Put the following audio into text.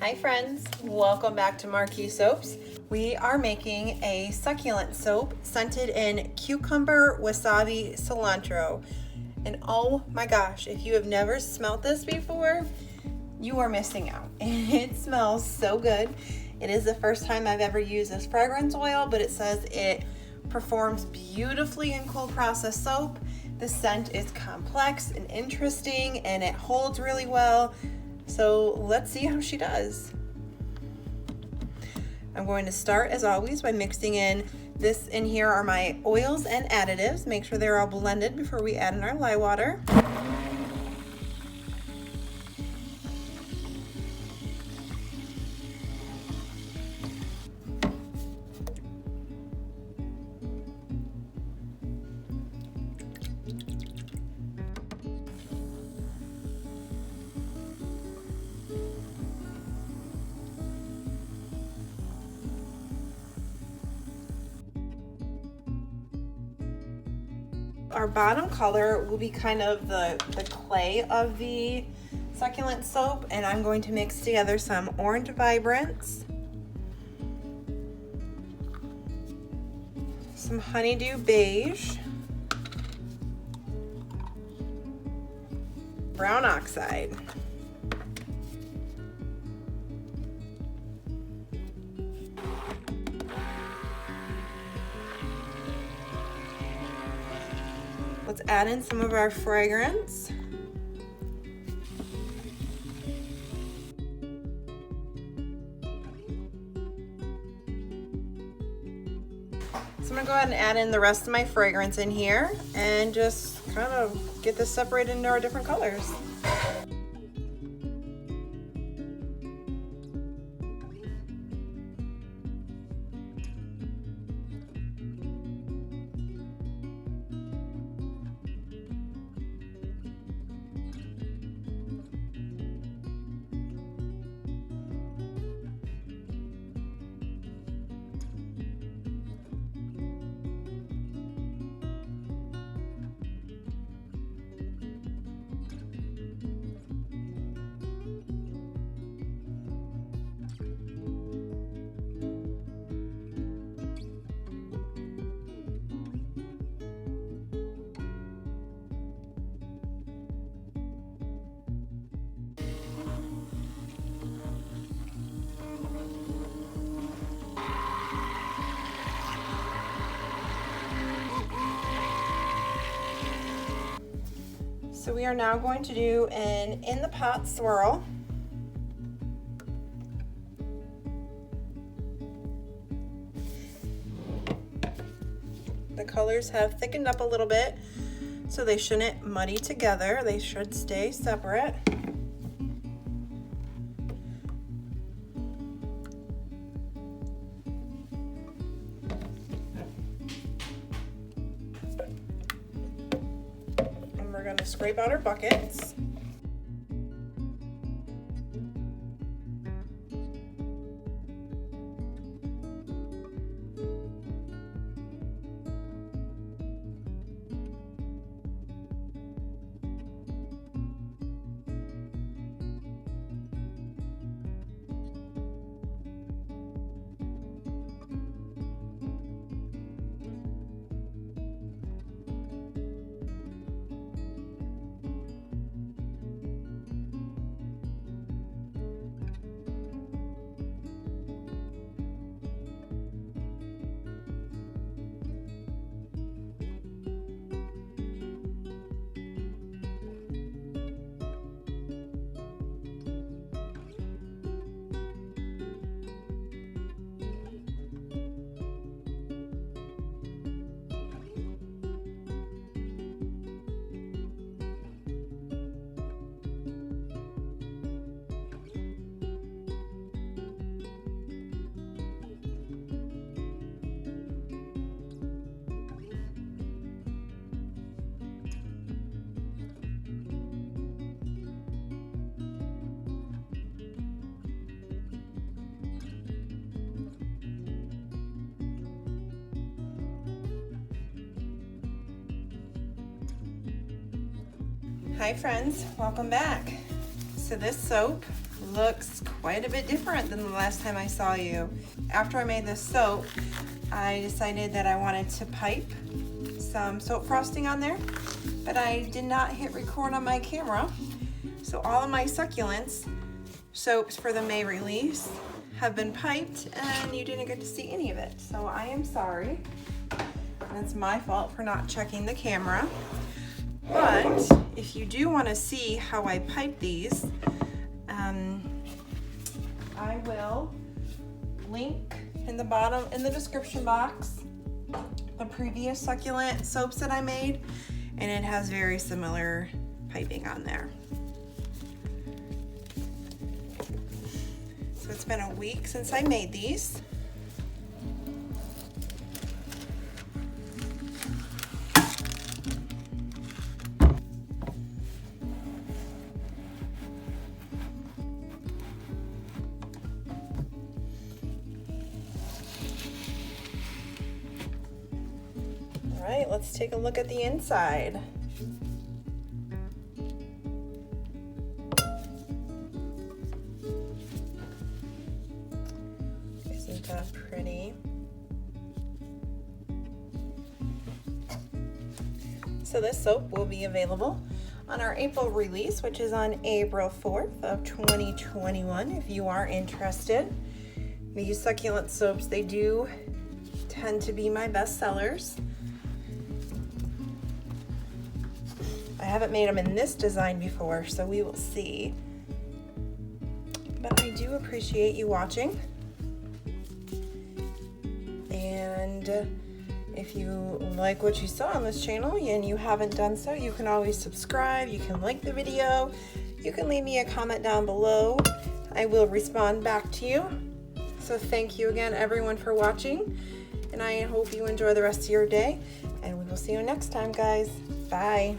Hi friends, welcome back to Marquis soaps. We are making a succulent soap scented in cucumber, wasabi, cilantro. And oh my gosh, if you have never smelled this before, you are missing out. It smells so good. It is the first time I've ever used this fragrance oil, but it says it performs beautifully in cold process soap. The scent is complex and interesting and it holds really well. So let's see how she does. I'm going to start as always by mixing in this. In here are my oils and additives. Make sure they're all blended before we add in our lye water. Our bottom color will be kind of the clay of the succulent soap, and I'm going to mix together some orange vibrance, some honeydew beige, brown oxide, let's add in some of our fragrance. So I'm gonna go ahead and add in the rest of my fragrance in here and just kind of get this separated into our different colors. So we are now going to do an in the pot swirl. The colors have thickened up a little bit, so they shouldn't muddy together. They should stay separate. We're going to scrape out our buckets. Hi friends, welcome back. So this soap looks quite a bit different than the last time I saw you. After I made this soap, I decided that I wanted to pipe some soap frosting on there, but I did not hit record on my camera. So all of my succulents soaps for the May release have been piped and you didn't get to see any of it. So I am sorry. That's my fault for not checking the camera. But if you do want to see how I pipe these, I will link in the bottom, in the description box, the previous succulent soaps that I made, and it has very similar piping on there. So it's been a week since I made these. All right, let's take a look at the inside. Isn't that pretty? So this soap will be available on our April release, which is on April 4th of 2021, if you are interested. These succulent soaps, they do tend to be my best sellers. I haven't made them in this design before, so we will see. But I do appreciate you watching. And if you like what you saw on this channel and you haven't done so, you can always subscribe, you can like the video, you can leave me a comment down below. I will respond back to you. So thank you again, everyone, for watching. And I hope you enjoy the rest of your day. And we will see you next time, guys. Bye.